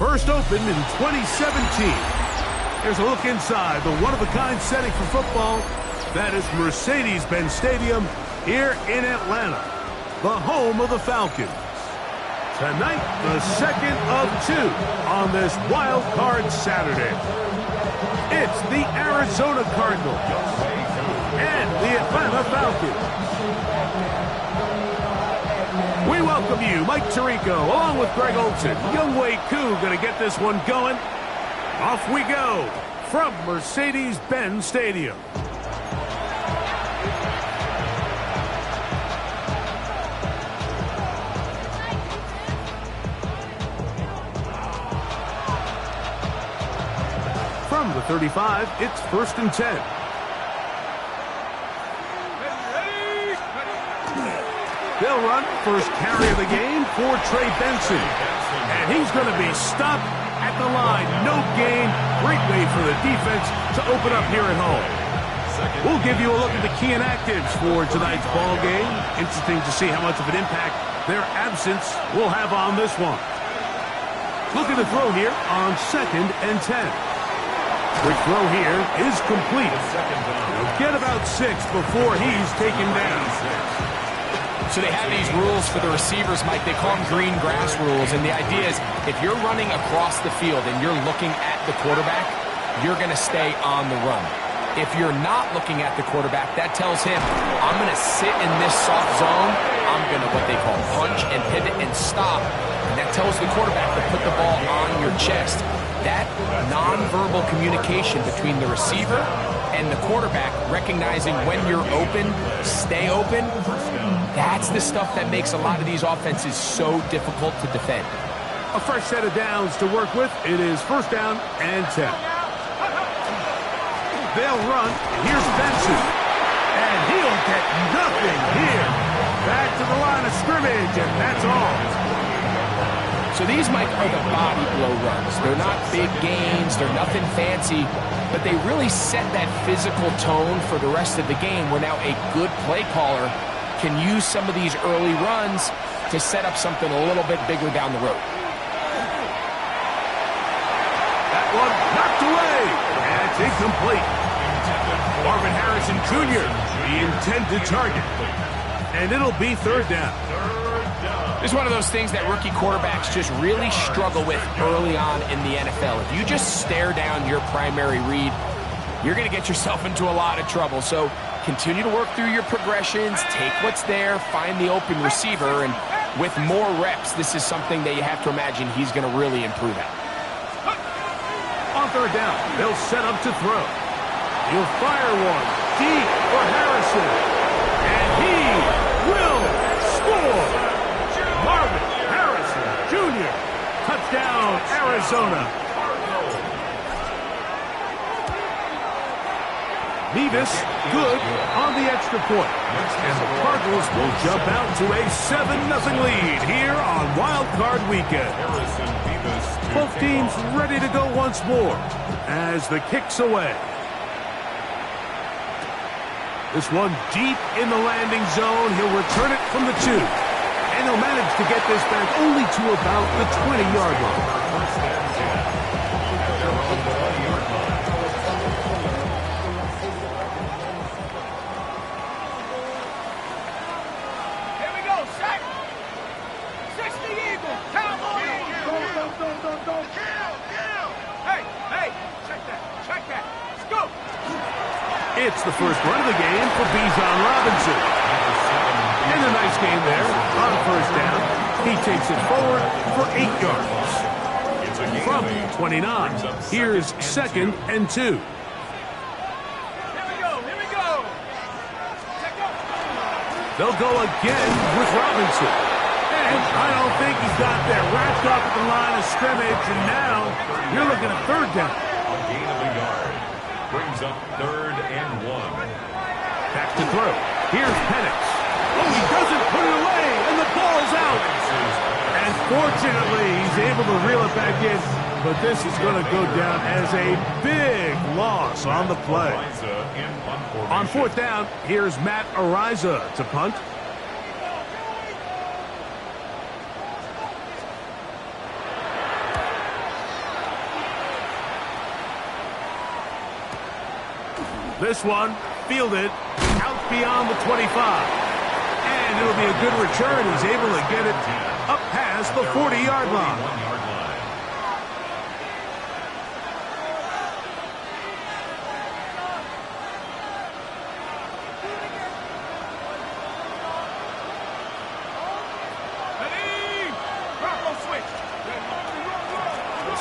First opened in 2017. Here's a look inside the one-of-a-kind setting for football. That is Mercedes-Benz Stadium here in Atlanta, the home of the Falcons. Tonight, the second of two on this Wild Card Saturday. It's the Arizona Cardinals and the Atlanta Falcons. We welcome you, Mike Tirico, along with Greg Olson. Younghoe Koo going to get this one going. Off we go from Mercedes-Benz Stadium. From the 35, it's 1st and 10. They'll run first carry of the game for Trey Benson. And he's going to be stopped at the line. No gain. Great way for the defense to open up here at home. We'll give you a look at the key inactives for tonight's ball game. Interesting to see how much of an impact their absence will have on this one. Look at the throw here on 2nd and 10. Quick throw here is complete. He'll get about 6 before he's taken down. So they have these rules for the receivers, Mike. They call them green grass rules. And the idea is if you're running across the field and you're looking at the quarterback, you're going to stay on the run. If you're not looking at the quarterback, that tells him, I'm going to sit in this soft zone. I'm going to what they call punch and pivot and stop. And that tells the quarterback to put the ball on your chest. That nonverbal communication between the receiver and the quarterback, recognizing when you're open, stay open, that's the stuff that makes a lot of these offenses so difficult to defend. A fresh set of downs to work with. It is 1st down and 10. They'll run. Here's Benson. And he'll get nothing here. Back to the line of scrimmage, and that's all. So these, Mike, are the body blow runs. They're not big gains. They're nothing fancy. But they really set that physical tone for the rest of the game where now a good play caller can use some of these early runs to set up something a little bit bigger down the road. That one knocked away. That's incomplete. Marvin Harrison Jr., the intended target. And it'll be 3rd down. It's one of those things that rookie quarterbacks just really struggle with early on in the NFL. If you just stare down your primary read, you're going to get yourself into a lot of trouble. So continue to work through your progressions, take what's there, find the open receiver, and with more reps, this is something that you have to imagine he's going to really improve at. On 3rd down, they'll set up to throw. He'll fire one deep for Harrison, and he will score. Marvin Harrison Jr. Touchdown, Arizona. Nevis, good on the extra point. And the Cardinals will jump out to a 7-0 lead here on Wild Card Weekend. Both teams ready to go once more as the kick's away. This one deep in the landing zone. He'll return it from the 2. And he'll manage to get this back only to about the 20-yard line. Here we go, sack. 60 Eagles, Cowboys. Go. Hey, check that. Let's go. It's the first run of the game for Bijan Robinson. And a nice game there on 1st down. He takes it forward for 8 yards. From 29, here's 2nd and 2. Here we go. They'll go again with Robinson. And I don't think he's got that wrapped up at the line of scrimmage. And now you're looking at 3rd down. A gain of a yard. Brings up 3rd and 1. Back to throw. Here's Penix. Oh, he doesn't put it away, and the ball's out. And fortunately, he's able to reel it back in. But this is going to go down as a big loss on the play. On 4th down, here's Matt Ariza to punt. This one fielded out beyond the 25. And it'll be a good return. He's able to get it up past the 40-yard line.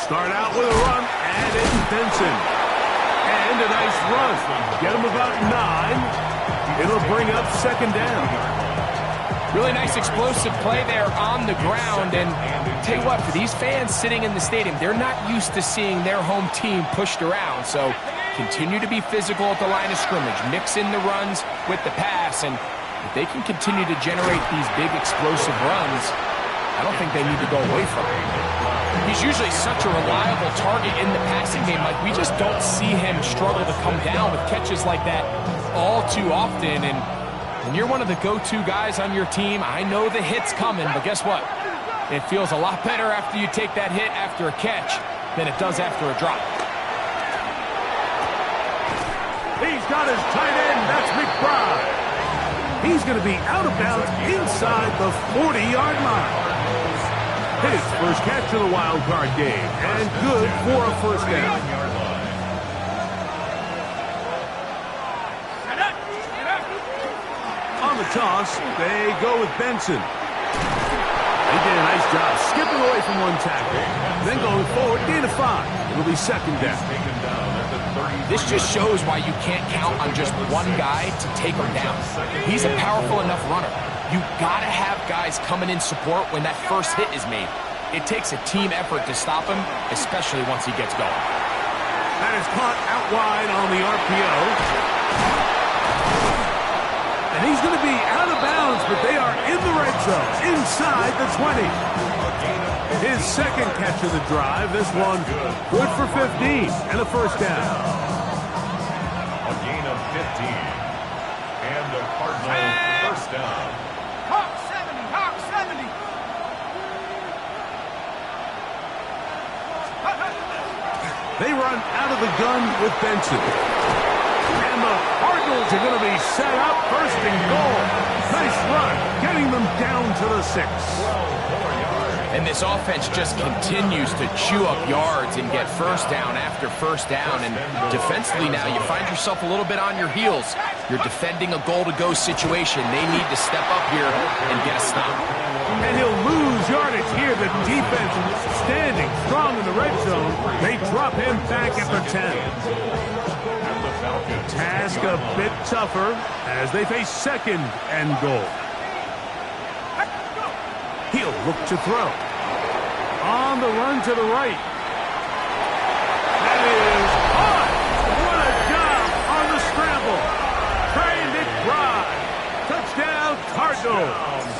Start out with a run, and it's Benson. And a nice run. Get him about 9. It'll bring up second down. Really nice explosive play there on the ground. And tell you what, for these fans sitting in the stadium, they're not used to seeing their home team pushed around. So continue to be physical at the line of scrimmage. Mix in the runs with the pass. And if they can continue to generate these big explosive runs, I don't think they need to go away from it. He's usually such a reliable target in the passing game. Like, we just don't see him struggle to come down with catches like that all too often. And when you're one of the go-to guys on your team, I know the hit's coming, but guess what? It feels a lot better after you take that hit after a catch than it does after a drop. He's got his tight end. That's McBride. He's going to be out of bounds inside the 40-yard line. His first catch of the wild card game, and good for a first down. On the toss, they go with Benson. He did a nice job skipping away from one tackle, then going forward, gain of 5. It'll be second down. This just shows why you can't count on just one guy to take him down. He's a powerful enough runner. You gotta have guys coming in support when that first hit is made. It takes a team effort to stop him, especially once he gets going. That is caught out wide on the RPO. And he's going to be out of bounds, but they are in the red zone, inside the 20. His second catch of the drive, this one good for 15 and a first down. A gain of 15. And the Cardinals first down. Hawk 70, Hawk 70. They run out of the gun with Benson. And the Cardinals are going to be set up first and goal. Nice run, getting them down to the 6. And this offense just continues to chew up yards and get first down after first down. And defensively now, you find yourself a little bit on your heels. You're defending a goal-to-go situation. They need to step up here and get a stop. And he'll lose yardage here. The defense standing strong in the red zone. They drop him back at the 10. Task a bit tougher as they face second and goal. He'll look to throw. On the run to the right. That is on. What a job on the scramble. Trey McBride. Touchdown, Cardinals.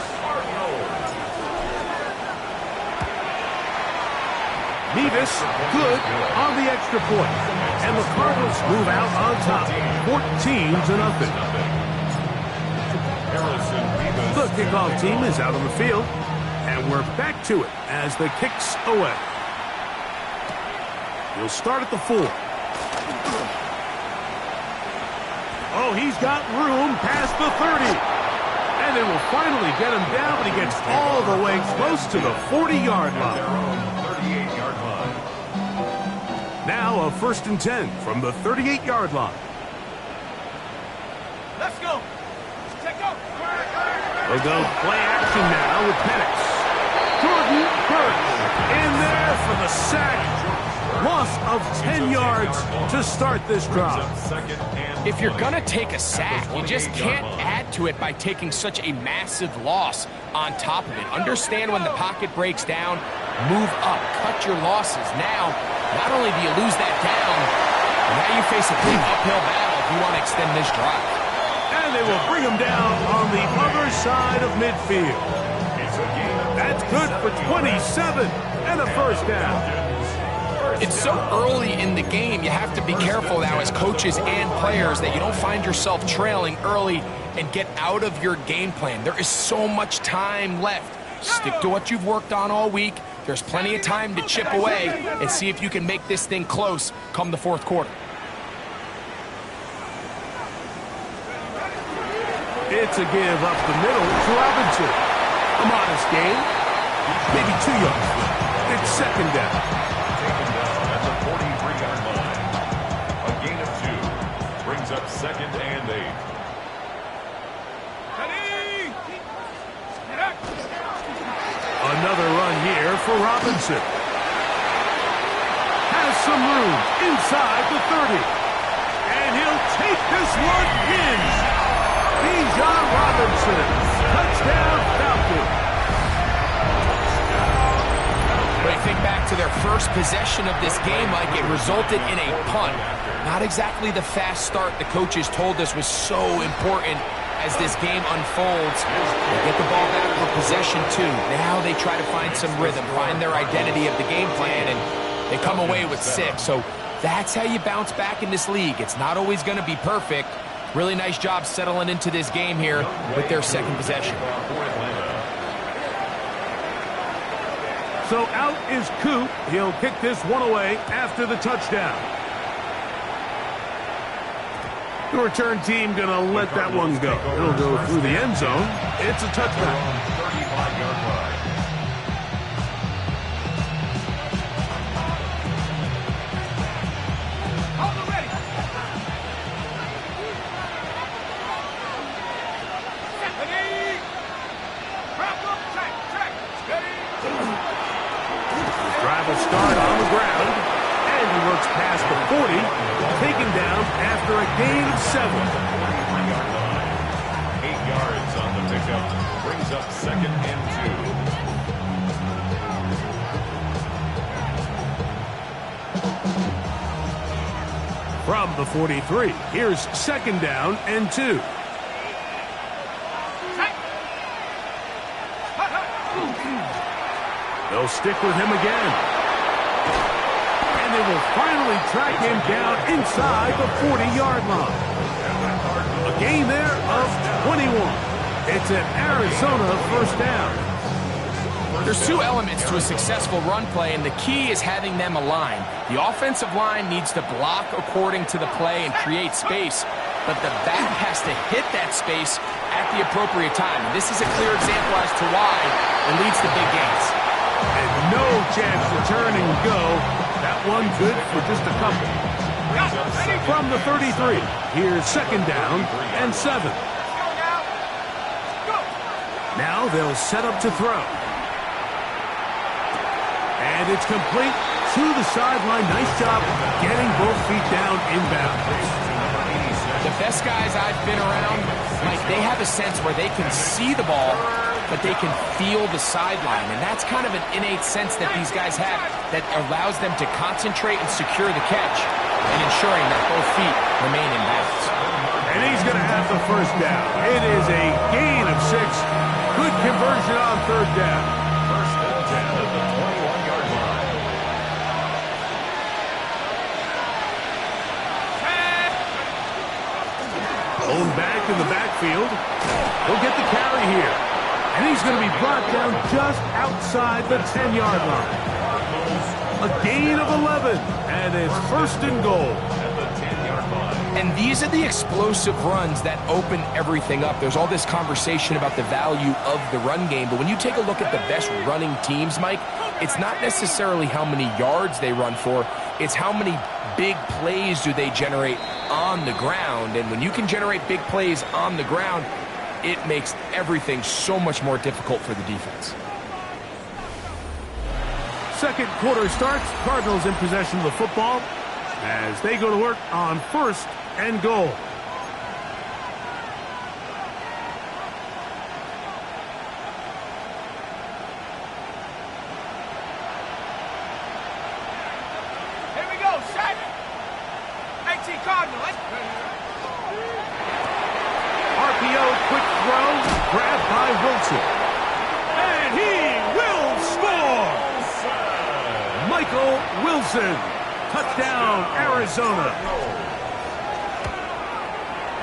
Nevis, good on the extra point. And the Cardinals move out on top, 14-0. The kickoff team is out on the field, and we're back to it as the kick's away. He'll start at the 4. Oh, he's got room past the 30. And they will finally get him down, but he gets all the way close to the 40-yard line. Now a 1st and 10 from the 38-yard line. Let's go. Check out. They'll go play action now with Penix. Jordan Burks in there for the sack. Loss of 10 yards to start this drive. If you're going to take a sack, you just can't add to it by taking such a massive loss on top of it. Understand when the pocket breaks down, move up, cut your losses. Now, not only do you lose that down, but now you face a big uphill battle if you want to extend this drive. And they will bring him down on the other side of midfield. That's good for 27 and a first down. It's so early in the game, you have to be careful now as coaches and players that you don't find yourself trailing early and get out of your game plan. There is so much time left. Stick to what you've worked on all week. There's plenty of time to chip away and see if you can make this thing close come the 4th quarter. It's a give up the middle to Robinson. A modest gain. Maybe 2 yards. It's second down. Taken down at the 43-yard line. A gain of 2 brings up second and 8. Another run here for Robinson. Has some room inside the 30. And he'll take this one in. Bijan Robinson. Touchdown Falcons. When you think back to their first possession of this game, Mike, it resulted in a punt. Not exactly the fast start the coaches told us was so important as this game unfolds. They get the ball back for possession 2. Now they try to find some rhythm, find their identity of the game plan, and they come away with 6. So that's how you bounce back in this league. It's not always going to be perfect. Really nice job settling into this game here with their second possession. So out is Coop. He'll kick this one away after the touchdown. The return team going to let that one go. It'll go through the end zone. It's a touchback. 35-yard line. Hold it ready. Steady. Crack up, track. Steady. Drive will start on the ground. And he works past the 40. Taken down after a gain of 7. 43-yard line. 8 yards on the pickup. Brings up second and 2. From the 43, here's second down and 2. They'll stick with him again. And they will finally track him down inside the 40-yard line. A gain there of 21. It's an Arizona first down. There's 2 elements to a successful run play, and the key is having them aligned. The offensive line needs to block according to the play and create space, but the back has to hit that space at the appropriate time. And this is a clear example as to why it leads to big gains. And no chance to turn and go. That one good for just a couple. From the 33, here's second down and 7. Now they'll set up to throw. And it's complete to the sideline. Nice job getting both feet down inbounds. The best guys I've been around, Mike, they have a sense where they can see the ball, but they can feel the sideline. And that's kind of an innate sense that these guys have that allows them to concentrate and secure the catch and ensuring that both feet remain in bounds. And he's going to have the first down. It is a gain of 6. Good conversion on third down. First and 10 at the 21-yard line. Owned back in the backfield. He'll get the carry here. And he's going to be brought down just outside the 10-yard line. A gain of 11. And it's first and goal. At the 10-yard line. And these are the explosive runs that open everything up. There's all this conversation about the value of the run game, but when you take a look at the best running teams, Mike, it's not necessarily how many yards they run for, it's how many big plays do they generate on the ground. And when you can generate big plays on the ground, it makes everything so much more difficult for the defense. Second quarter starts. Cardinals in possession of the football as they go to work on first and goal. Here we go, set. 18 Cardinals. RPO, quick throw, grabbed by Wilson. And he will score! Michael Wilson, touchdown, Arizona.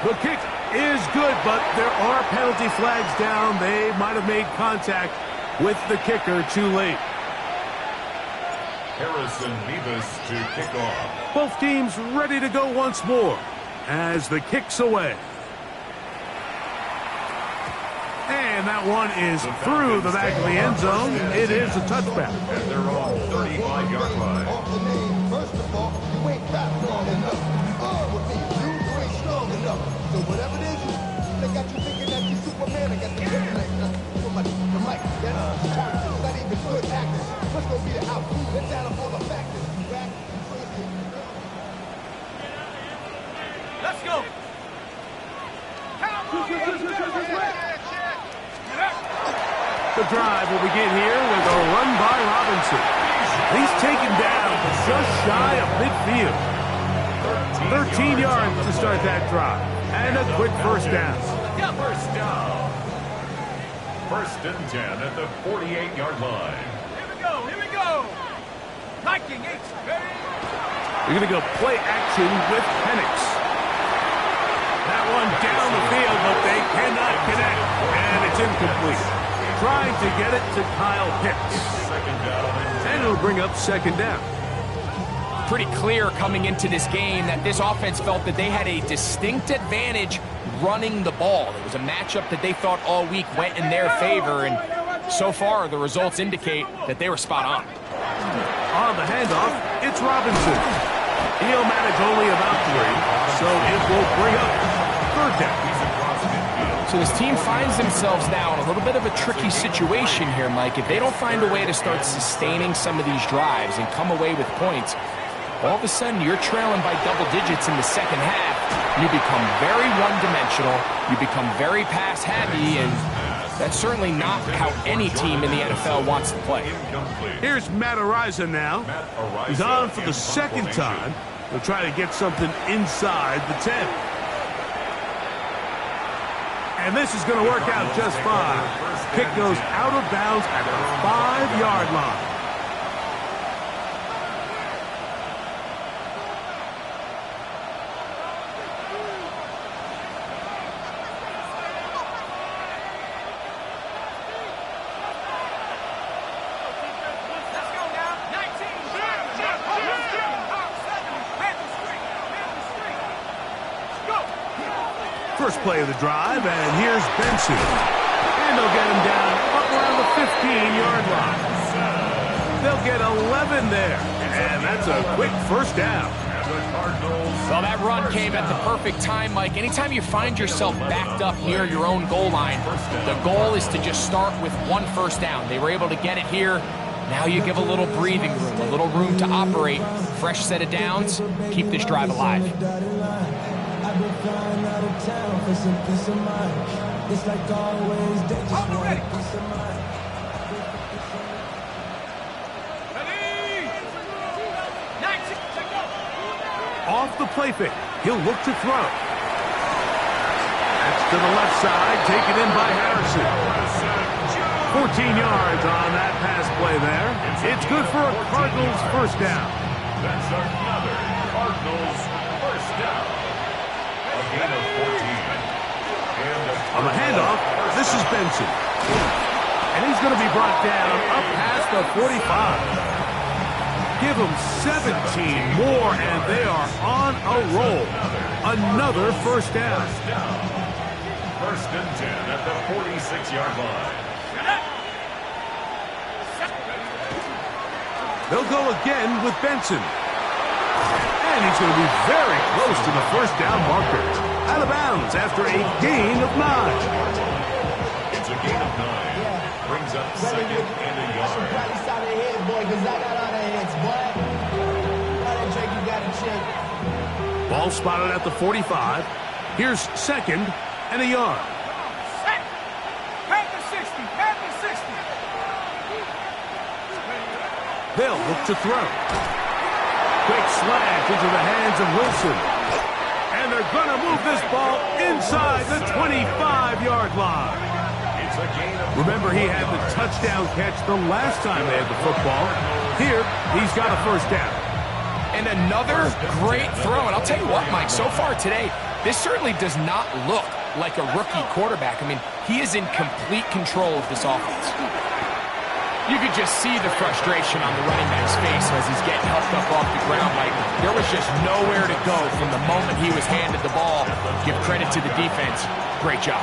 The kick is good, but there are penalty flags down. They might have made contact with the kicker too late. Harrison Beavis to kick off. Both teams ready to go once more as the kick's away. And that one is through the back of the end zone. It is a touchback. At their own 35-yard line. First of all, you ain't rap long enough. With me, you ain't strong enough. So whatever it is, they got you thinking that you Superman. I got the internet. The mic, that's characters, not even good actors. Let's go be the house. Let's add up all the factors. Let's go. The drive will begin here with a run by Robinson. He's taken down just shy of midfield. 13 yards to start that drive. And a quick first down. First down. First and 10 at the 48-yard line. Here we go. Viking, H, ready? You're going to go play action with Penix. That one down the field, but they cannot connect. And it's incomplete. Trying to get it to Kyle Pitts. Second down. And it'll bring up second down. Pretty clear coming into this game that this offense felt that they had a distinct advantage running the ball. It was a matchup that they thought all week went in their favor, and so far the results indicate that they were spot on. On the handoff, it's Robinson. He'll manage only about 3, so it will bring up third down. So this team finds themselves now in a little bit of a tricky situation here, Mike. If they don't find a way to start sustaining some of these drives and come away with points, all of a sudden you're trailing by double digits in the second half. You become very one-dimensional. You become very pass-heavy, and that's certainly not how any team in the NFL wants to play. Here's Matt Araiza now. He's on for the second time. He'll try to get something inside the 10. And this is going to work out just fine. Kick goes out of bounds at the 5-yard line. First play of the drive, and here's Benson. And they'll get him down up around the 15-yard line. They'll get 11 there, and that's a quick first down. Well, that run came at the perfect time, Mike. Anytime you find yourself backed up near your own goal line, the goal is to just start with one first down. They were able to get it here. Now you give a little breathing room, a little room to operate. Fresh set of downs. Keep this drive alive. I've been flying out of town for some peace of mind. It's like always, they just want a peace of mind. Off the play fake, he'll look to throw. That's to the left side, taken in by Harrison. 14 yards on that pass play there. It's good for a Cardinals first down. That's another Cardinals first down. Gain of 14. On the handoff, this is Benson. And he's going to be brought down up past the 45. Give them 17 more, and they are on a roll. Another first down. First and 10 at the 46-yard line. They'll go again with Benson. And he's going to be very close to the first down marker. Out of bounds after a gain of 9. It's a gain of 9. Brings up second and a yard. Ball spotted at the 45. Here's second and a yard. Set. Pat the 60. Pat the 60. They'll look to throw. Quick slant into the hands of Wilson. And they're going to move this ball inside the 25-yard line. It's a gain of Remember, he had the touchdown catch the last time they had the football. Here, he's got a first down. And another great throw. And I'll tell you what, Mike, so far today, this certainly does not look like a rookie quarterback. I mean, he is in complete control of this offense. You could just see the frustration on the running back's face as he's getting helped up off the ground. Like, there was just nowhere to go from the moment he was handed the ball. Give credit to the defense. Great job.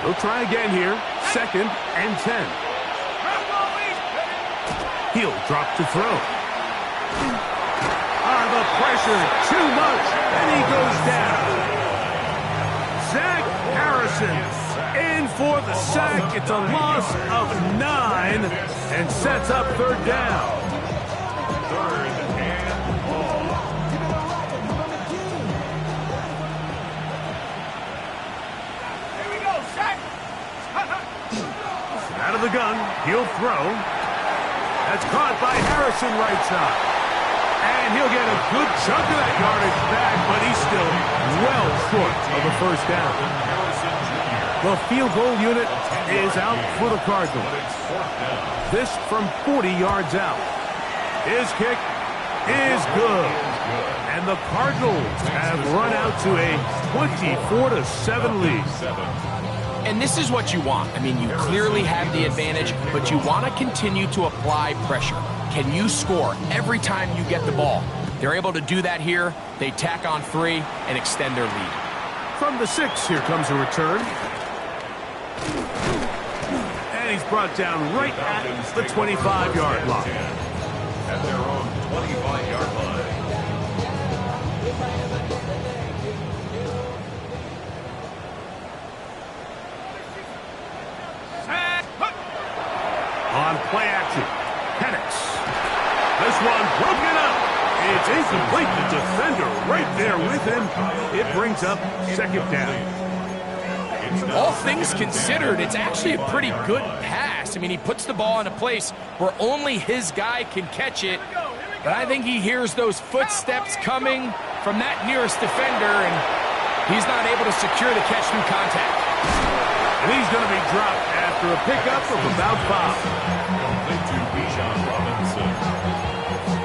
He'll try again here. 2nd and 10. He'll drop to throw. The pressure, too much, and he goes down. Zach Harrison in for the sack. It's a loss of 9 and sets up 3rd down. 3rd and ball. Here we go, Zach. Out of the gun, he'll throw. That's caught by Harrison right side. And he'll get a good chunk of that yardage back, but he's still well short of a 1st down. The field goal unit is out for the Cardinals. This from 40 yards out. His kick is good. And the Cardinals have run out to a 24-7 lead. And this is what you want. I mean, you clearly have the advantage, but you want to continue to apply pressure. Can you score every time you get the ball? They're able to do that here. They tack on 3 and extend their lead. From the 6, here comes a return. And he's brought down right at the 25-yard line. At their own 25-yard line. On play action, Penix. This one broken up. It's incomplete. The defender right there with him. It brings up 2nd down. All things considered, it's actually a pretty good pass. I mean, he puts the ball in a place where only his guy can catch it. But I think he hears those footsteps coming from that nearest defender, and he's not able to secure the catch through contact. And he's going to be dropped after a pickup of about 5. Complete to Bijan Robinson.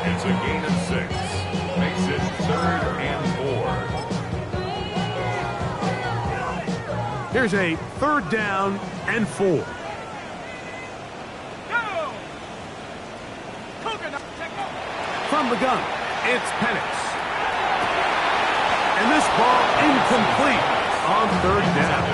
It's a gain of 6. Makes it 3rd and 4. Here's a 3rd down and 4. From the gun, it's Penix. And this ball incomplete on 3rd down.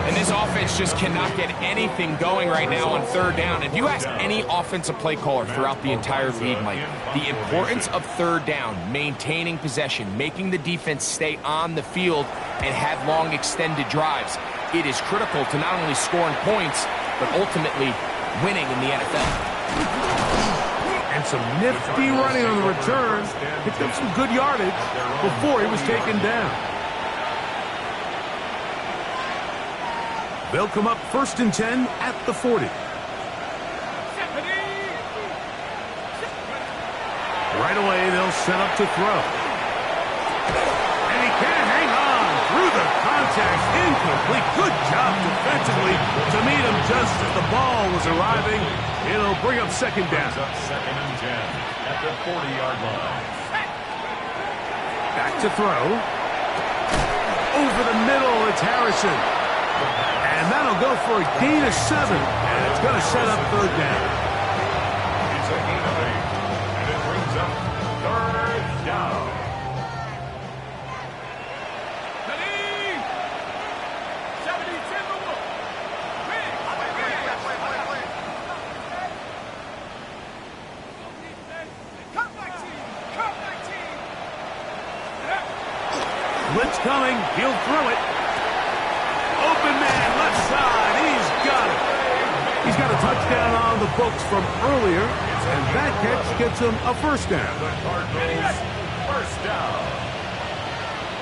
And this offense just cannot get anything going right now on 3rd down. If you ask any offensive play caller throughout the entire league, Mike, the importance of 3rd down, maintaining possession, making the defense stay on the field and have long extended drives, it is critical to not only scoring points, but ultimately winning in the NFL. And some nifty running on the return. Picked up some good yardage before he was taken down. They'll come up 1st and 10 at the 40. Right away, they'll set up to throw. And he can't hang on through the contact. Incomplete. Good job defensively to meet him just as the ball was arriving. It'll bring up 2nd down. 2nd and 10 at the 40-yard line. Back to throw. Over the middle, it's Harrison. And that'll go for a gain of 7. And it's going to set up 3rd down. It's a gain of 8. And it brings up 3rd down. Blitz coming. He'll throw it. Open man, left side. He's got it. He's got a touchdown on the books from earlier, and that catch gets him a 1st down. The Cardinals, 1st down.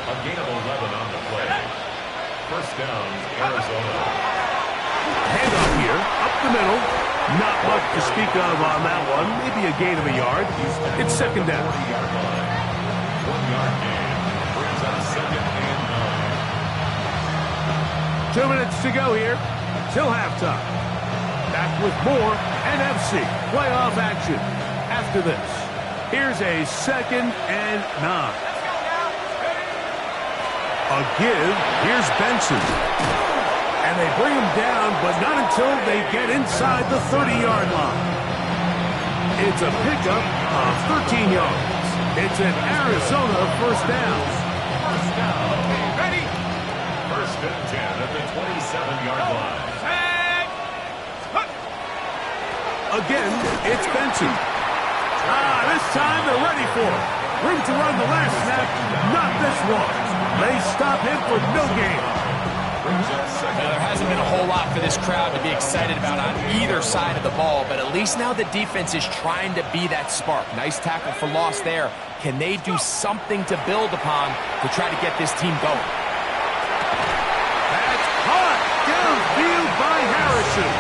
A gain of 11 on the play. 1st down, Arizona. Handoff here, up the middle. Not much to speak of on that one. Maybe a gain of a yard. It's 2nd down. 1-yard gain. Brings up 2nd and 9. 2 minutes to go here till halftime. Back with more NFC playoff action after this. Here's a 2nd and 9. A give. Here's Benson. And they bring him down, but not until they get inside the 30-yard line. It's a pickup of 13 yards. It's an Arizona 1st down. Ready? 1st and 10 at the 27-yard line. Again, it's Benson. This time they're ready for it. Room to run the last snap, not this one. They stop him for no gain. Now, there hasn't been a whole lot for this crowd to be excited about on either side of the ball, but at least now the defense is trying to be that spark. Nice tackle for loss there. Can they do something to build upon to try to get this team going? That's caught downfield by Harrison.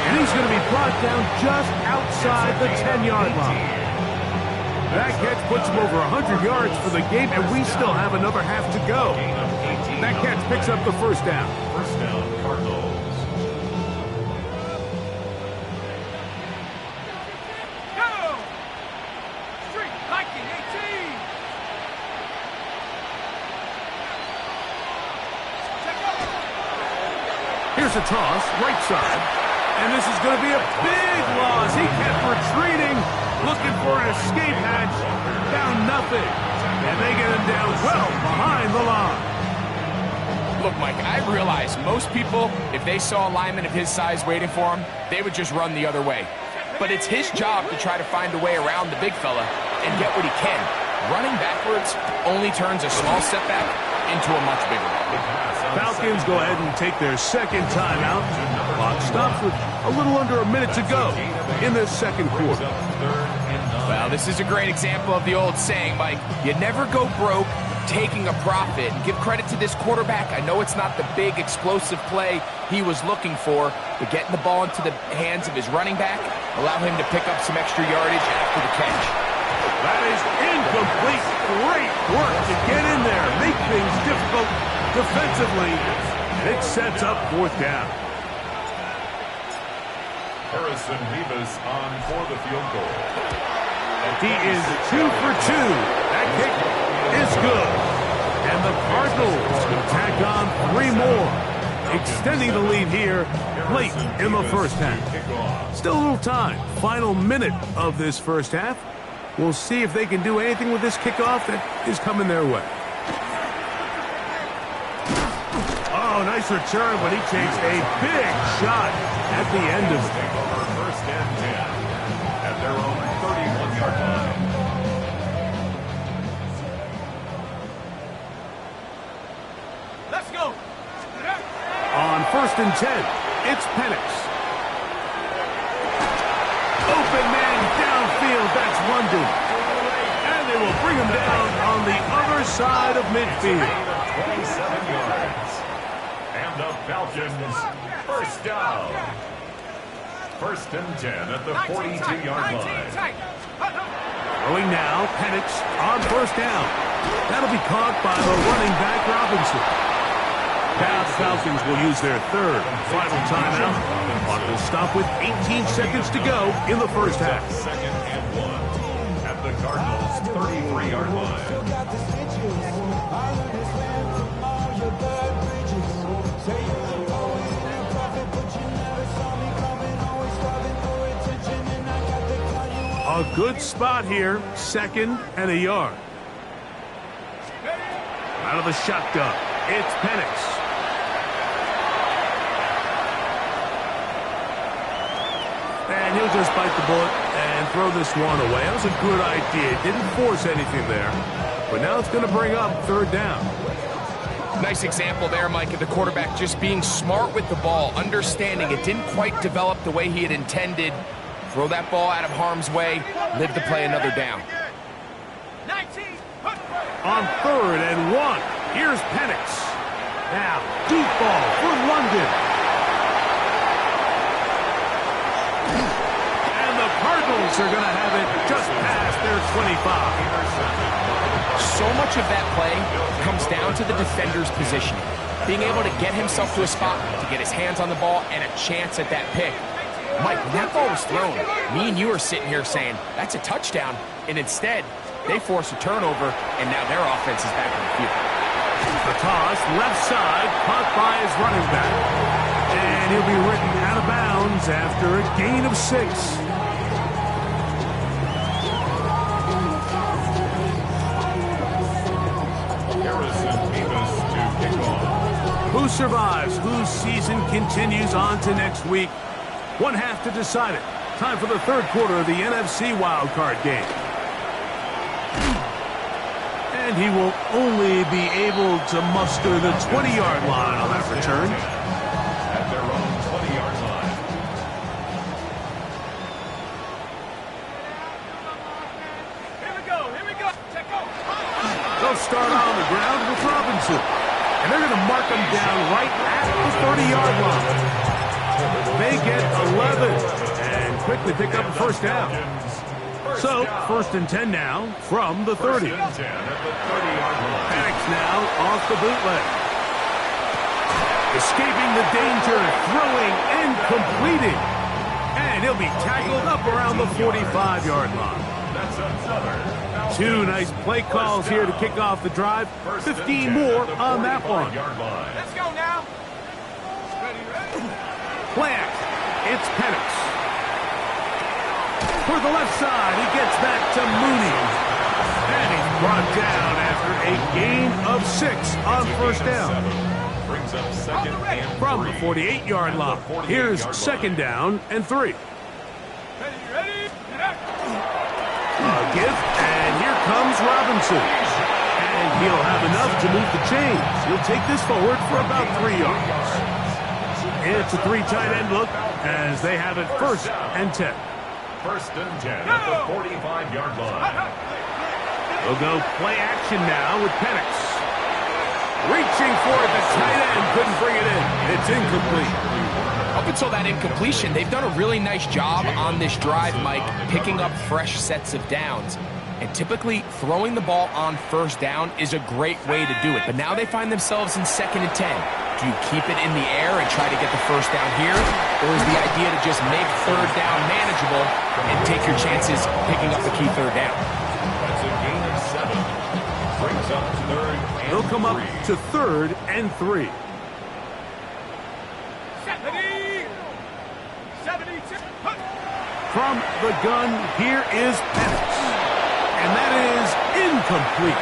And he's going to be brought down just outside the 10-yard line. That catch puts him over 100 yards for the game, and we still have another half to go. That catch picks up the first down. First down, Cardinals. Go! Street Viking 18! Check out! Here's a toss, right side. And this is going to be a big loss. He kept retreating, looking for an escape hatch. Found nothing. And they get him down well behind the line. Look, Mike, I realize most people, if they saw a lineman of his size waiting for him, they would just run the other way. But it's his job to try to find a way around the big fella and get what he can. Running backwards only turns a small setback into a much bigger one. Falcons go ahead and take their second timeout. Clock stops with a little under a minute to go in this second quarter. Well, this is a great example of the old saying, Mike, you never go broke taking a profit. And give credit to this quarterback. I know it's not the big explosive play he was looking for, but getting the ball into the hands of his running back, allow him to pick up some extra yardage after the catch. That is incomplete. Great work to get in there, make things difficult defensively. It sets up fourth down. Harrison Rivas on for the field goal. He is 2 for 2. That kick is good. And the Cardinals can tack on 3 more, extending the lead here late in the first half. Still a little time. Final minute of this first half. We'll see if they can do anything with this kickoff that is coming their way. Oh, nice return, but he takes a big shot at the end of it. First and 10 at their own 31-yard line. Let's go! On first and 10, it's Penix. Open man downfield, that's London. And they will bring him down on the other side of midfield. 27 yards. And the Falcons, first down. First and 10 at the 42-yard line. Throwing now, Penix on first down. That'll be caught by the running back Robinson. Now the Falcons will use their third final timeout. Clock will stop with 18 seconds to go in the first half. Second and 1 at the Cardinals' 33-yard line. A good spot here, second and a yard. Out of the shotgun, it's Penix. And he'll just bite the bullet and throw this one away. That was a good idea. Didn't force anything there. But now it's going to bring up third down. Nice example there, Mike, of the quarterback just being smart with the ball, understanding it didn't quite develop the way he had intended. Throw that ball out of harm's way, live to play another down. 19. On third and 1, here's Penix. Now, deep ball for London. And the Cardinals are going to have it just past their 25. So much of that play comes down to the defender's positioning. Being able to get himself to a spot to get his hands on the ball and a chance at that pick. Mike, when that ball was thrown, me and you are sitting here saying, that's a touchdown. And instead, they force a turnover, and now their offense is back on the field. The toss, left side, caught by his running back. And he'll be written out of bounds after a gain of 6. Harrison Rivas to kick off. Who survives? Whose season continues on to next week? One half to decide it. Time for the third quarter of the NFC Wildcard game. And he will only be able to muster the 20-yard line on that return. At their own 20-yard line. Here we go. Here we go. Check out. They'll start on the ground with Robinson. And they're going to mark him down right at the 30-yard line. They get 11 and quickly pick up a first down. So, first and 10 now from the 30. Penix now off the bootleg. Escaping the danger, throwing and completing. And he'll be tackled up around the 45-yard line. Two nice play calls here to kick off the drive. 15 more on that one. Let's go now. Ready, ready. Plant. It's Penix. For the left side, he gets back to Mooney. And he's brought down after a gain of 6 on first down. Brings up second and From the 48-yard line, here's second down and 3. Ready, ready. Give, and here comes Robinson. And he'll have enough to move the chains. He'll take this forward for about 3 yards. It's a 3 tight end look as they have it first and 10. First and 10 at the 45-yard line. They'll go play action now with Penix. Reaching for it, the tight end couldn't bring it in. It's incomplete. Up until that incompletion, they've done a really nice job on this drive, Mike, picking up fresh sets of downs. And typically, throwing the ball on first down is a great way to do it. But now they find themselves in second and 10. Do you keep it in the air and try to get the first down here? Or is the idea to just make third down manageable and take your chances picking up the key third down? That's a gain of 7. Brings up third and They'll come up to third and 3. 72. From the gun, here is Penix. And that is incomplete.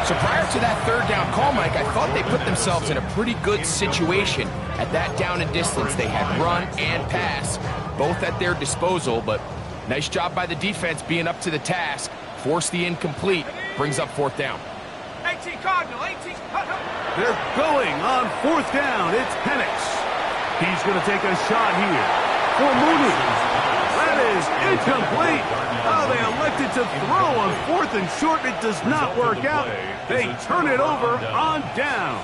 So prior to that third down call, Mike, I thought they put themselves in a pretty good situation at that down and distance. They had run and pass, both at their disposal, but nice job by the defense being up to the task. Force the incomplete, brings up fourth down. 18 Cardinal, 18. They're going on fourth down. It's Penix. He's going to take a shot here for Mooney. That is incomplete. Oh, they elected to throw on fourth and short. It does not work out. They turn it over on down.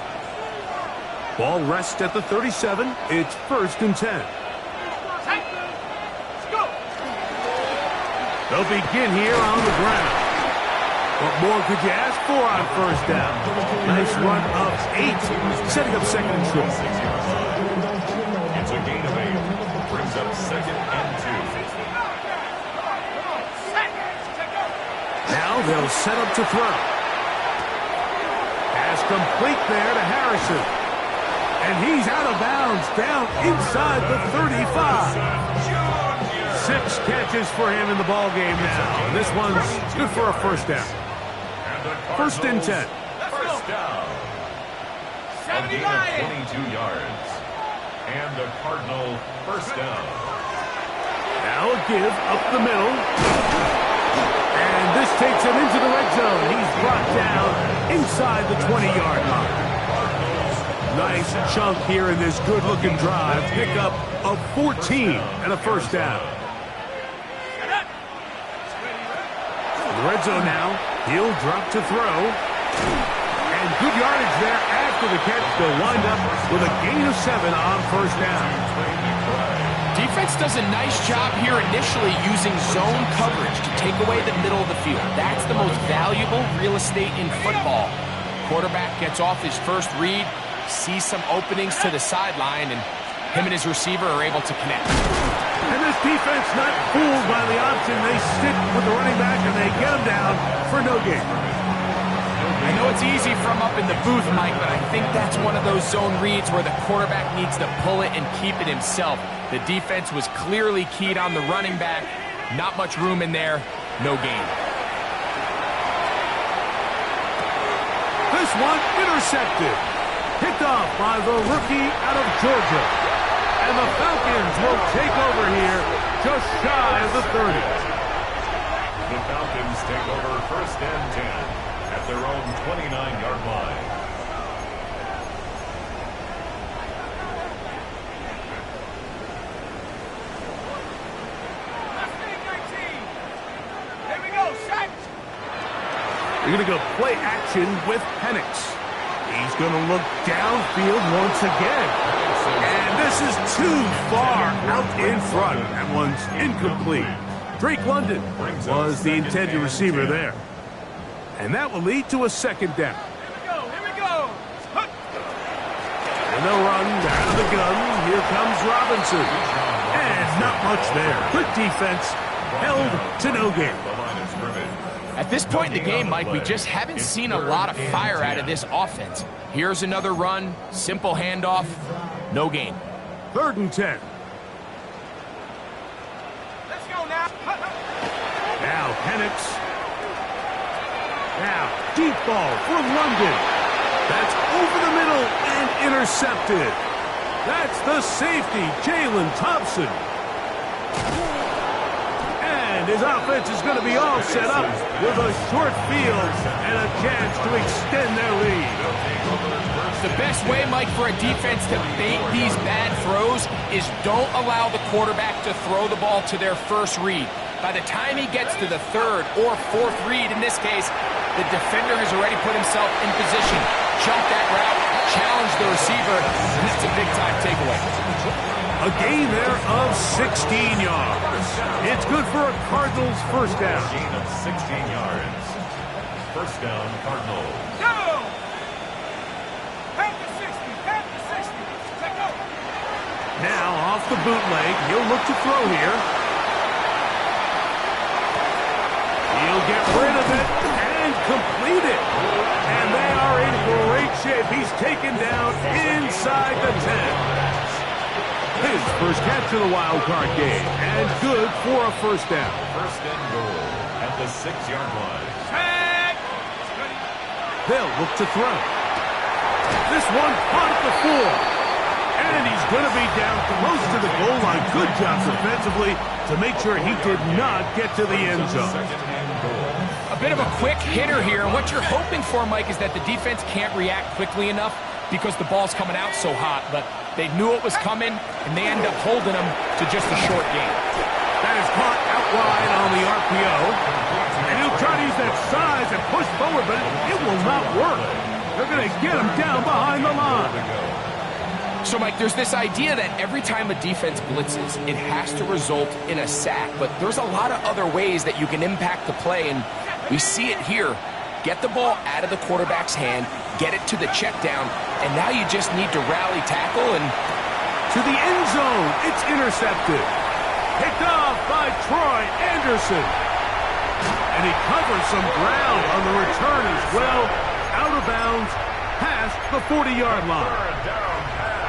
Ball rests at the 37. It's first and 10. Let's go. They'll begin here on the ground. What more could you ask for on first down? Nice run of 8, setting up second and short. It's a gain of 8. Brings up second and 2. Now they'll set up to throw. Pass complete there to Harrison. And he's out of bounds, down inside the 35. 6 catches for him in the ball game now. This one's good for a first down. First and 10. First down. A gain of 22 yards. And a Cardinal first down. Now a give up the middle. And this takes him into the red zone. He's brought down inside the 20-yard line. Nice chunk here in this good-looking drive. Pick up of 14 and a first down. In the red zone now. He'll drop to throw. And good yardage there after the catch. They'll wind up with a gain of 7 on first down. Defense does a nice job here initially using zone coverage to take away the middle of the field. That's the most valuable real estate in football. Quarterback gets off his first read, sees some openings to the sideline, and him and his receiver are able to connect. And this defense not fooled by the option. They stick with the running back and they get him down for no gain. I know it's easy from up in the booth, Mike, but I think that's one of those zone reads where the quarterback needs to pull it and keep it himself. The defense was clearly keyed on the running back. Not much room in there. No gain. This one intercepted. Picked off by the rookie out of Georgia. And the Falcons will take over here just shy of the 30. The Falcons take over 1st and 10 at their own 29-yard line. We're going to go play action with Penix. He's going to look downfield once again. And this is too far out in front. That one's incomplete. Drake London was the intended receiver there. And that will lead to a 2nd down. Here we go. And they'll run out of the gun. Here comes Robinson. And not much there. Good defense. Held to no gain. At this point in the game, Mike, we just haven't seen a lot of fire out of this offense. Here's another run, simple handoff, no gain. 3rd and 10. Let's go now. Now Penix. Now deep ball for London. That's over the middle and intercepted. That's the safety, Jalen Thompson. And his offense is going to be all set up with a short field and a chance to extend their lead. The best way, Mike, for a defense to bait these bad throws is don't allow the quarterback to throw the ball to their first read. By the time he gets to the 3rd or 4th read, in this case, the defender has already put himself in position. Jump that route, challenge the receiver, and that's a big-time takeaway. A gain there of 16 yards. It's good for a Cardinals 1st down. Gain of 16 yards. 1st down, Cardinals. Go! Head to 60. Head to 60. Take over. Now off the bootleg. He'll look to throw here. He'll get rid of it and complete it. And they are in great shape. He's taken down inside the 10. His first catch of the Wildcard game, and good for a 1st down. 1st and goal at the 6-yard line. Tag! They'll look to throw. This one caught at the 4. And he's going to be down close to the goal line. Good job defensively to make sure he did not get to the end zone. A bit of a quick hitter here, and what you're hoping for, Mike, is that the defense can't react quickly enough because the ball's coming out so hot, but they knew it was coming, and they end up holding them to just a short gain. That is caught out wide on the RPO, and he'll try to use that size and push forward, but it will not work. They're going to get him down behind the line. So, Mike, there's this idea that every time a defense blitzes, it has to result in a sack, but there's a lot of other ways that you can impact the play, and we see it here. Get the ball out of the quarterback's hand, get it to the check down, and now you just need to rally tackle and to the end zone. It's intercepted. Picked off by Troy Anderson. And he covers some ground on the return as well. Out of bounds, past the 40-yard line.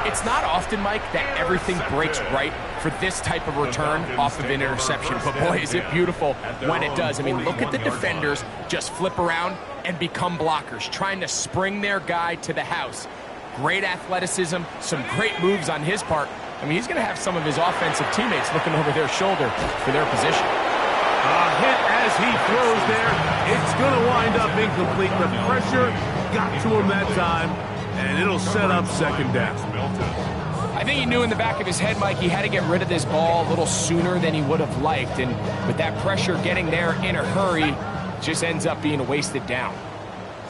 It's not often, Mike, that everything breaks right for this type of return off of an interception. But boy, is it beautiful when it does. I mean, look at the defenders just flip around and become blockers, trying to spring their guy to the house. Great athleticism, some great moves on his part. I mean, he's going to have some of his offensive teammates looking over their shoulder for their position. A hit as he throws there. It's going to wind up incomplete. The pressure got to him that time, and it'll set up 2nd down. I think he knew in the back of his head, Mike, he had to get rid of this ball a little sooner than he would have liked. And with that pressure getting there in a hurry, just ends up being a wasted down.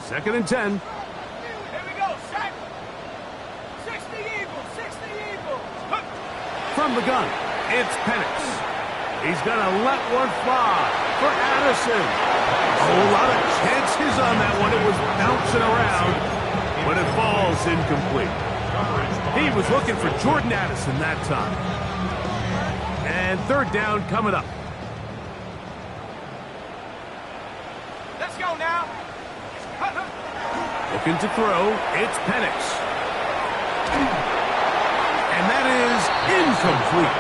2nd and 10. Here we go, set. 60 Eagles, 60 Eagles. From the gun, it's Penix. He's going to let one fly for Addison. A whole lot of chances on that one. It was bouncing around, but it falls incomplete. He was looking for Jordan Addison that time. And 3rd down coming up. Let's go now. Looking to throw, it's Penix. And that is incomplete.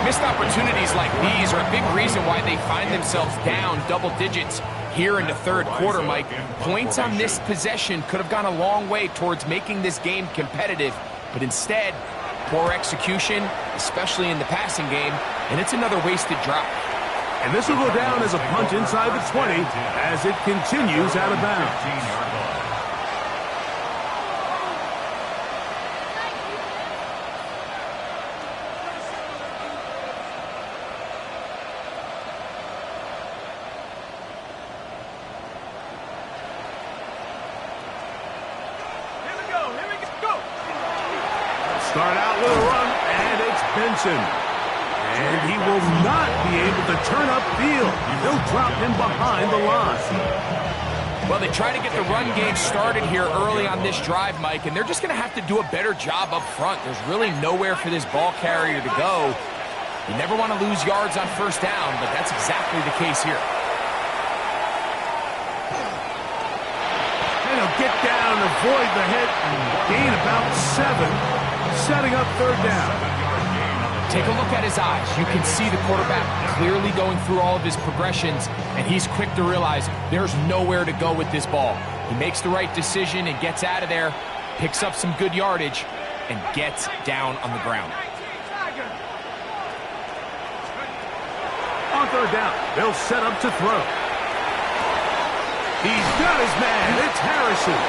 Missed opportunities like these are a big reason why they find themselves down double digits here in the third quarter, Mike. Points on this possession could have gone a long way towards making this game competitive, but instead, poor execution, especially in the passing game, and it's another wasted drive. And this will go down as a punt inside the 20 as it continues out of bounds. Start out with a run, and it's Benson. And he will not be able to turn upfield. They'll drop him behind the line. Well, they try to get the run game started here early on this drive, Mike, and they're just going to have to do a better job up front. There's really nowhere for this ball carrier to go. You never want to lose yards on first down, but that's exactly the case here. And he'll get down, avoid the hit, and gain about 7. Setting up third down. Take a look at his eyes. You can see the quarterback clearly going through all of his progressions, and he's quick to realize there's nowhere to go with this ball. He makes the right decision and gets out of there, picks up some good yardage, and gets down on the ground. On third down, they'll set up to throw. He's got his man. It's Harrison.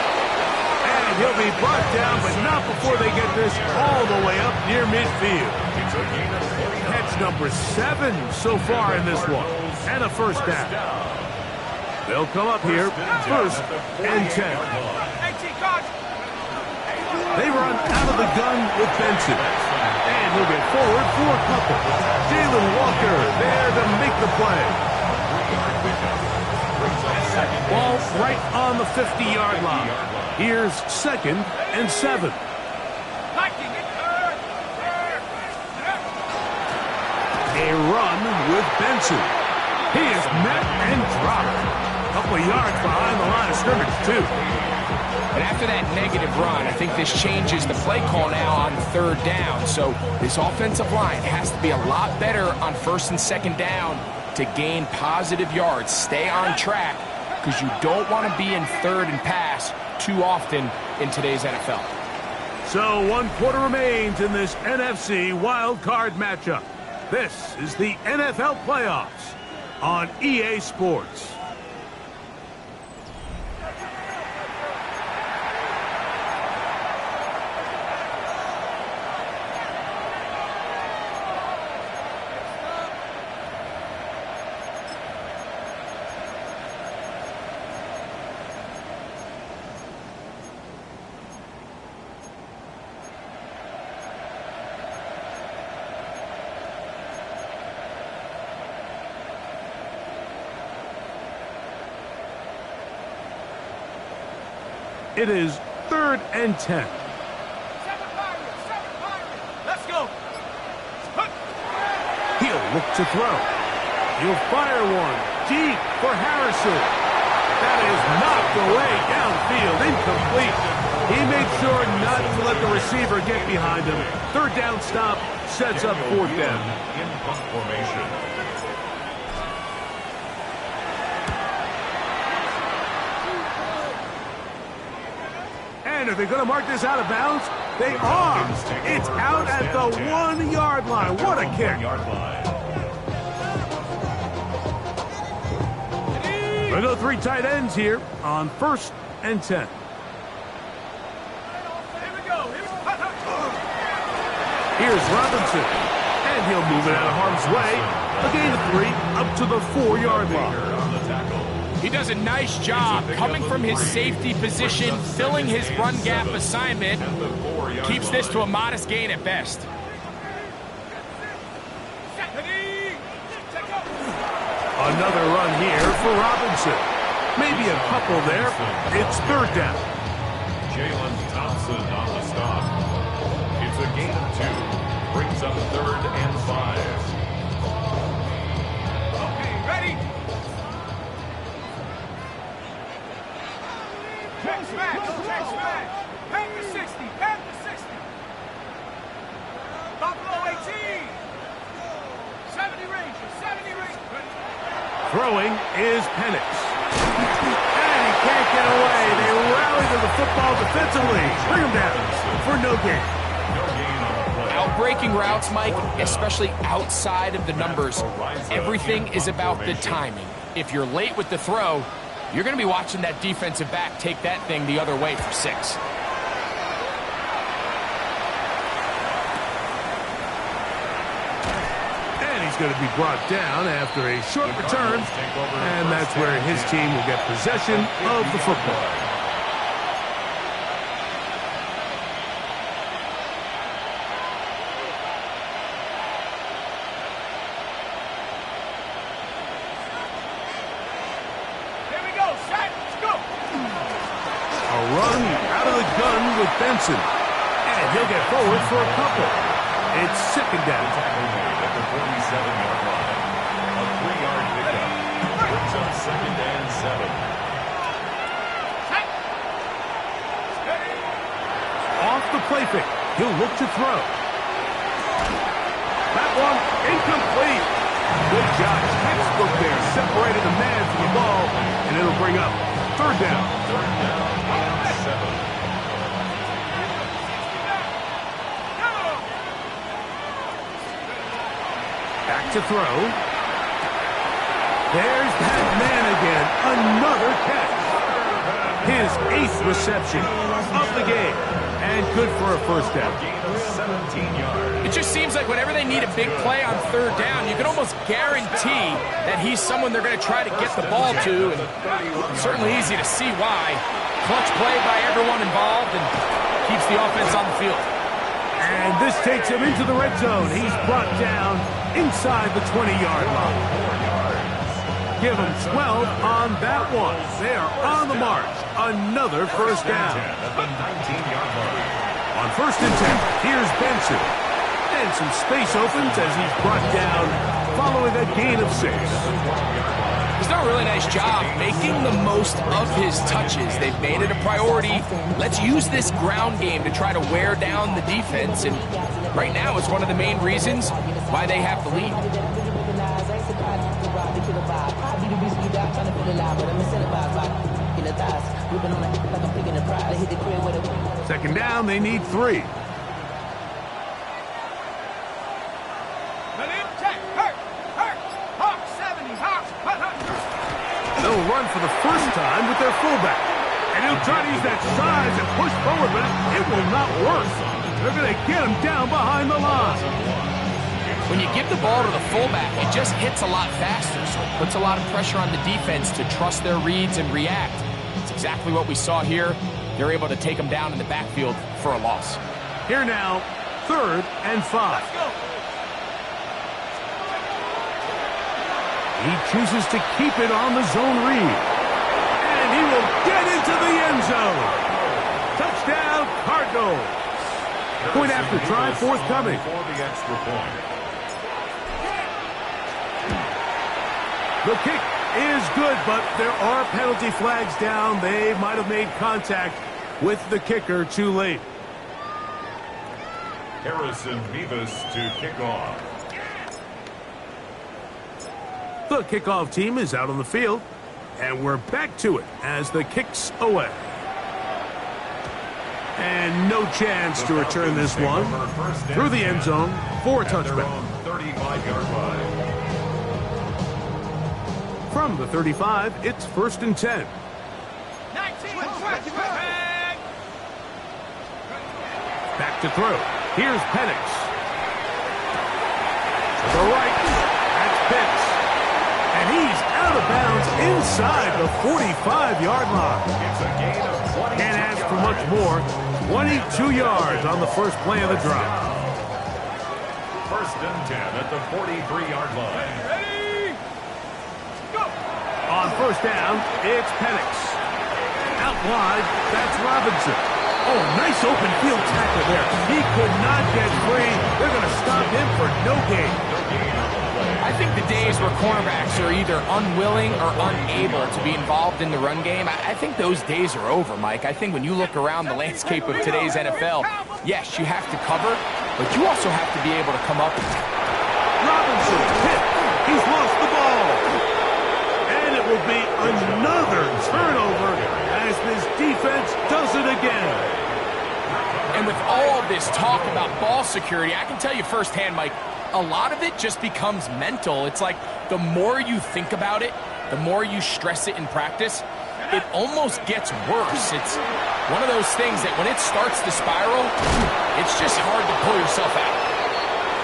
And he'll be brought down, but not before they get this all the way up near midfield. Catch number 7 so far in this one. And a first down. They'll come up here, first and 10. They run out of the gun with Benson. And he'll get forward for a couple. Jalen Walker there to make the play. Ball right on the 50-yard line. Here's second and 7. A run with Benson. He is met and dropped. A couple of yards behind the line of scrimmage, too. And after that negative run, I think this changes the play call now on third down. So this offensive line has to be a lot better on first and second down to gain positive yards. Stay on track, because you don't want to be in third and pass too often in today's NFL. So 1 quarter remains in this NFC Wildcard matchup. This is the NFL playoffs on EA Sports. It is third and 10. Let's go. He'll look to throw. He'll fire one deep for Harrison. That is knocked away downfield, incomplete. He made sure not to let the receiver get behind him. Third down stop sets up fourth down. In punt formation. And are they going to mark this out of bounds? They are. It's out at the 1-yard line. What a kick. We'll go 3 tight ends here on first and 10. Here's Robinson. And he'll move it out of harm's way. A gain of 3 up to the 4-yard line. He does a nice job coming from his safety position, filling his run gap assignment. Keeps this to a modest gain at best. Another run here for Robinson. Maybe a couple there. It's third down. Jalen Thompson on the stop. It's a gain of 2. Brings up third and 5. Okay, ready? Check smash. Panther 60. Buffalo 18. 70 Rangers. Throwing is Penix. And he can't get away. They rally to the football defensively. Bring him down for no gain. Out-breaking routes, Mike, especially outside of the numbers, everything is about the timing. If you're late with the throw, you're going to be watching that defensive back take that thing the other way for 6. And he's going to be brought down after a short return, and that's where his team will get possession of the football. Run out of the gun with Benson. And he'll get forward for a couple. It's 2nd down. At the 47-yard line. A 3-yard pickup. Brings up 2nd and 7. Off the play fake. He'll look to throw. That one incomplete. Good job. Textbook there. Separated the man from the ball. And it'll bring up 3rd down. 3rd down and 7. Back to throw. There's that man again. Another catch. His 8th reception of the game. And good for a 1st down. Gain of 17 yards. It just seems like whenever they need a big play on 3rd down, you can almost guarantee that he's someone they're going to try to get the ball to. And certainly easy to see why. Clutch play by everyone involved and keeps the offense on the field. And this takes him into the red zone. He's brought down inside the 20-yard line. Give him 12 on that one. They are on the march. Another 1st down. At the 19-yard line. On 1st and 10, here's Benson. And some space opens as he's brought down following a gain of 6. He's done a really nice job making the most of his touches. They've made it a priority. Let's use this ground game to try to wear down the defense. And right now, it's one of the main reasons why they have the lead. 2nd down, they need 3. They'll run for the 1st time with their fullback. And he'll try to use that size and push forward, but it will not work. They're going to get him down behind the line. When you give the ball to the fullback, it just hits a lot faster, so it puts a lot of pressure on the defense to trust their reads and react. It's exactly what we saw here. They're able to take him down in the backfield for a loss. Here now, 3rd and 5. He chooses to keep it on the zone read. And he will get into the end zone. Touchdown, Cardinals. Point after try forthcoming. For the extra point. The kick is good, but there are penalty flags down. They might have made contact with the kicker too late. Harrison Beavis to kick off. The kickoff team is out on the field, and we're back to it as the kick's away. And no chance to return this one through the end zone for a touchback. 35-yard line. From the 35, it's 1st and 10. 19. Back to throw. Here's Penix. To the right. That's Pitts. And he's out of bounds inside the 45-yard line. It's a gain of 22 Can't ask for much more. 22 yards on the first play of the drive. 1st and 10 at the 43-yard line. Ready? Go. On 1st down, it's Penix. Out wide, that's Robinson. Oh, nice open field tackle there. He could not get free. They're going to stop him for no gain. I think the days where cornerbacks are either unwilling or unable to be involved in the run game, I think those days are over, Mike. I think when you look around the landscape of today's NFL, yes, you have to cover, but you also have to be able to come up and Robinson hit. He's lost the ball. And it will be another turnover as this defense does it again. And with all this talk about ball security, I can tell you firsthand, Mike, a lot of it just becomes mental. It's like the more you think about it, the more you stress it in practice, it almost gets worse. It's one of those things that when it starts to spiral, it's just hard to pull yourself out.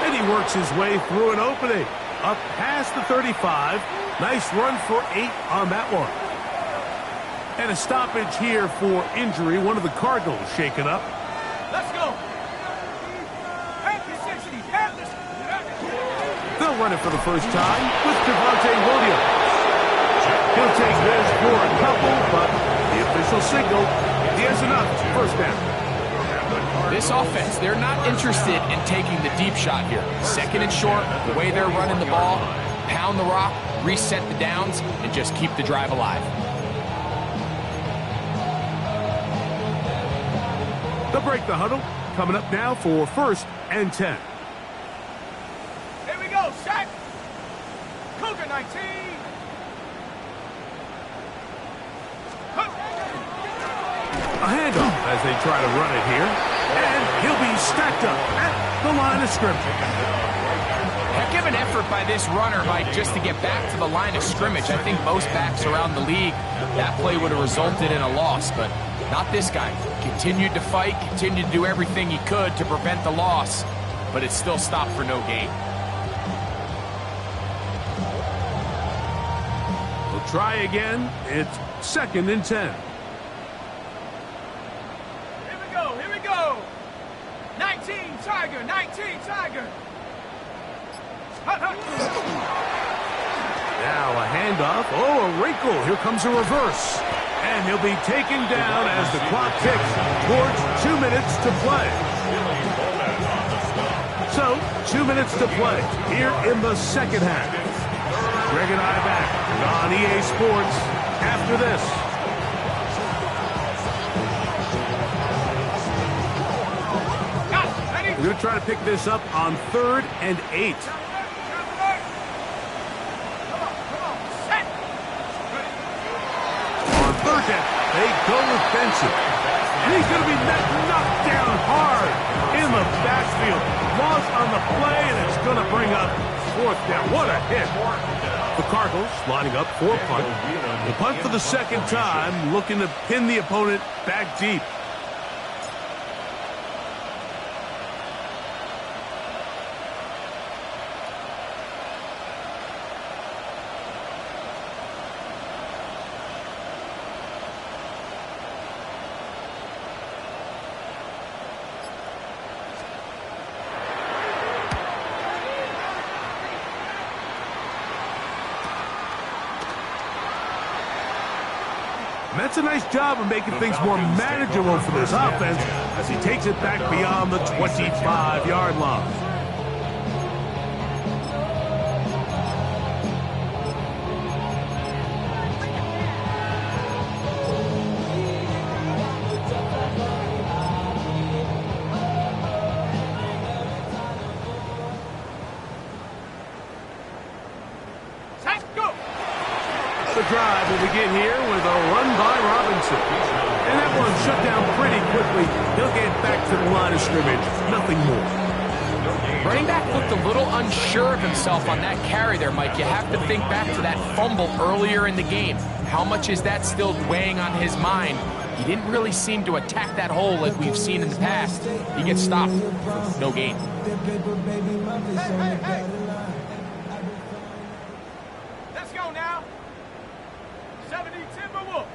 And he works his way through an opening. Up past the 35. Nice run for 8 on that one. And a stoppage here for injury. One of the Cardinals shaken up. Let's go. They'll run it for the first time with Devontae Williams. He'll take this for a couple, but the official signal, he has enough. First down. This offense, they're not interested in taking the deep shot here. Second and short, the way they're running the ball, pound the rock, reset the downs, and just keep the drive alive. They'll break the huddle. Coming up now for 1st and 10. Here we go, Shaq. Cougar 19. A handoff as they try to run it here. And he'll be stacked up at the line of scrimmage. Heck of an effort by this runner, Mike, just to get back to the line of scrimmage. I think most backs around the league, that play would have resulted in a loss, but not this guy. Continued to fight, continued to do everything he could to prevent the loss, but it still stopped for no gain. We'll try again. It's 2nd and 10. Here we go. 19 Tiger, 19 Tiger. Now a handoff. Oh, a wrinkle. Here comes a reverse. And he'll be taken down as the clock ticks towards 2 minutes to play. So, 2 minutes to play here in the second half. Greg and I back on EA Sports after this. We're going to try to pick this up on 3rd and 8. On 3rd down, they go with Benson. And he's going to be knocked down hard in the backfield. Loss on the play, and it's going to bring up 4th down. What a hit. The Cardinals lining up for punt. The punt for the 2nd time, looking to pin the opponent back deep. That's a nice job of making things more manageable for this offense as he takes it back beyond the 25-yard line. The drive will begin here with a run by Robinson. And that one shut down pretty quickly. He'll get back to the line of scrimmage. Nothing more. Running back looked a little unsure of himself on that carry there, Mike. You have to think back to that fumble earlier in the game. How much is that still weighing on his mind? He didn't really seem to attack that hole like we've seen in the past. He gets stopped for no gain. Hey. Let's go now. 70 Timberwolf.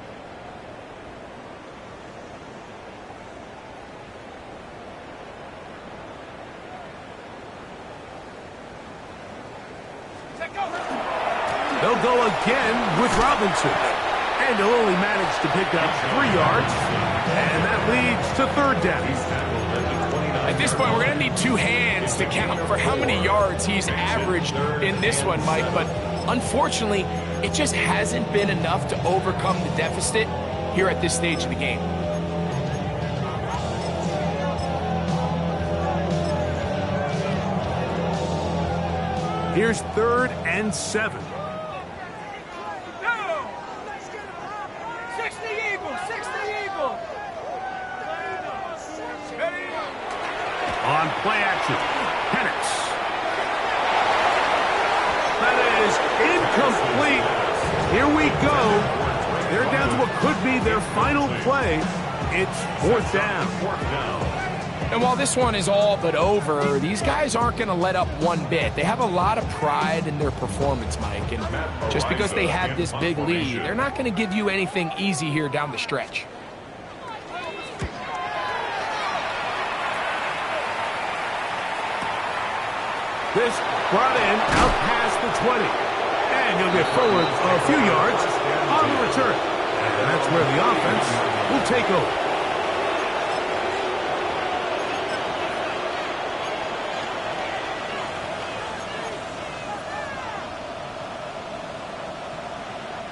They'll go again with Robinson. And he'll only manage to pick up 3 yards. And that leads to 3rd down. At this point, we're going to need 2 hands to count for how many yards he's averaged in this one, Mike. But unfortunately, it just hasn't been enough to overcome the deficit here at this stage of the game. Here's 3rd and 7. on play action. Penix. That is incomplete. Here we go. They're down to what could be their final play. It's 4th down. And while this one is all but over, these guys aren't going to let up one bit. They have a lot of pride in their performance, Mike. And just because they had this big lead, they're not going to give you anything easy here down the stretch. This brought in out past the 20. And he'll get forward a few yards on the return. And that's where the offense will take over.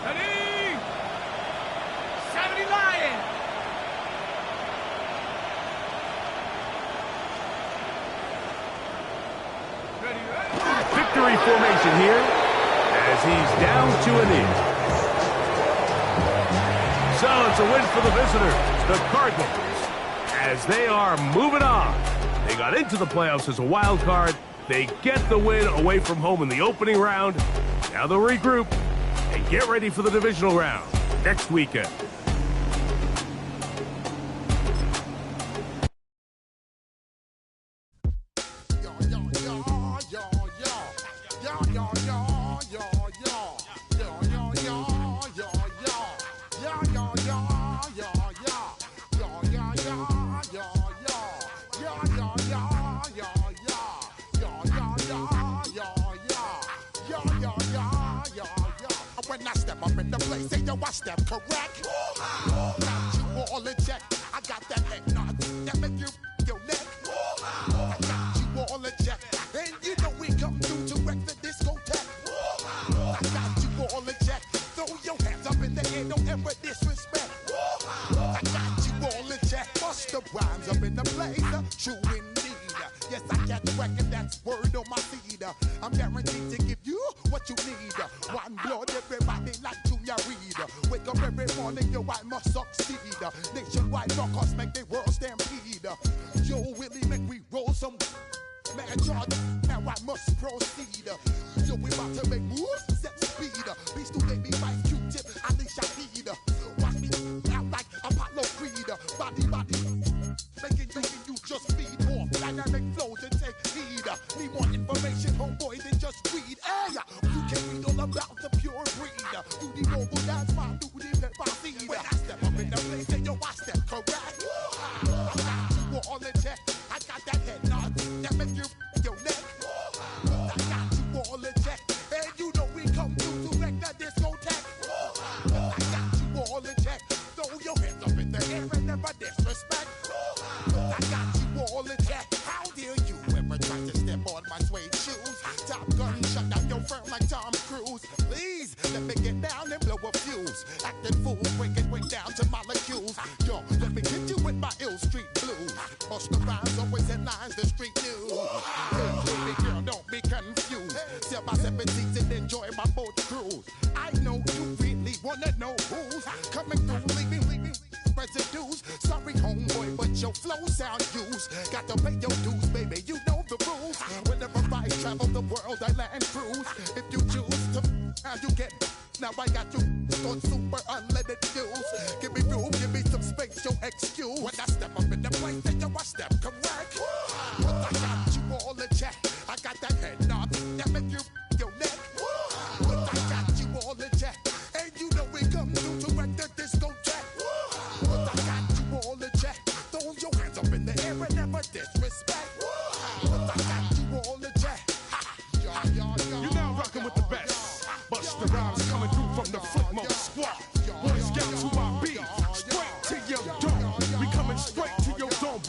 Ready? 70 Lions. Victory formation here as he's down to a knee. So it's a win for the visitors, the Cardinals, as they are moving on. They got into the playoffs as a wild card. They get the win away from home in the opening round. Now they'll regroup and get ready for the divisional round next weekend. When I step up in the place, say yo, I step correct. Got you all in check. I got that head nod that make you your neck. I got you all in check, and you know we come through to wreck the discotheque. I got you all in check. Throw your hands up in the air, don't ever disrespect. I got you all in check. Bust the rhymes up in the place, true indeed. Yes, I get wreck, and that's word on my feed. I'm guaranteed to give you what you need. One blood, everybody like Junior Reed. Wake up every morning, yo, I must succeed. Nationwide rockers make the world stampede. Yo, Willie, make we roll some mad charge. Now I must proceed. Yo, we about to make moves, set speed. Beast to baby, Vice Q-tip, I need Shahid. Watch me out like Apollo Creed. Body, making you just feed more dynamic flows and take heed. Need more information, homeboy, than just read. Hey, you can read all about the pure breed. You the noble, that's my duty, let my seed. When I step up in the place, say yo, I step correct. I got you all in check. I got that head nod that make you your neck. I got you all in check, and you know we come through to wreck the discotheque. I got you all in check. Throw your hands up in the air and never disrespect. I got you all in check. How dare you ever try to step on my suede shoes? Top gun shut down your firm like Tom Cruise. Please let me get down and blow a fuse. Acting fool, breaking way down to molecules. Yo, let me hit you with my ill street blues. Bust the rhymes, always headlines, the street news. Hey, baby girl, don't be confused. Sell my 17s and enjoy my boat cruise. I know you really wanna know who's coming through, leaving residues. Sorry, homeboy, but your flow sound used. Got to pay your dues, baby, you know the rules. Whenever I travel the world, I land cruise. If you choose to, how you get. Now I got you on super unleaded fuels. Give me room, give me some space, your excuse. When I step up in the place, then yo, I step correct.